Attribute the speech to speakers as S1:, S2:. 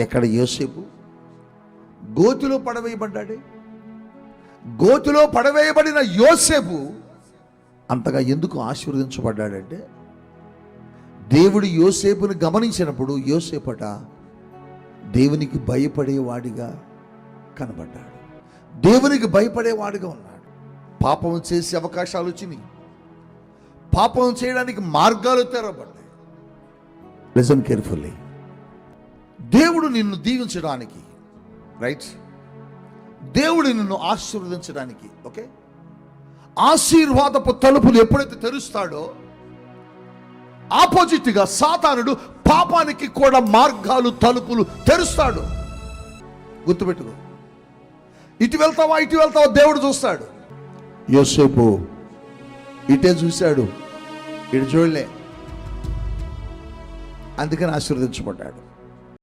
S1: ఎక్కడ యోసేపు గోతిలో పడవేయబడ్డాడే. గోతిలో పడవేయబడిన యోసేపు అంతగా ఎందుకు ఆశీర్వదించబడ్డాడంటే, దేవుడు యోసేపుని గమనించినప్పుడు యోసేపట దేవునికి భయపడేవాడిగా కనబడ్డాడు. దేవునికి భయపడేవాడిగా ఉన్నాడు. పాపం చేసే అవకాశాలు వచ్చినాయి, పాపం చేయడానికి మార్గాలు తెరవబడ్డాయి. Listen carefully. దేవుడు నిన్ను దీవించడానికి, రైట్, దేవుడు నిన్ను ఆశీర్వదించడానికి, ఓకే, ఆశీర్వాదపు తలుపులు ఎప్పుడైతే తెరుస్తాడో, ఆపోజిట్గా సాతానుడు పాపానికి కూడా మార్గాలు తలుపులు తెరుస్తాడు. గుర్తుపెట్టుకో. ఇటు వెళ్తావా దేవుడు చూస్తాడు. యోసేపు ఇటే చూశాడు, ఇటు చూడలే, అందుకని ఆశీర్వదించబడ్డాడు.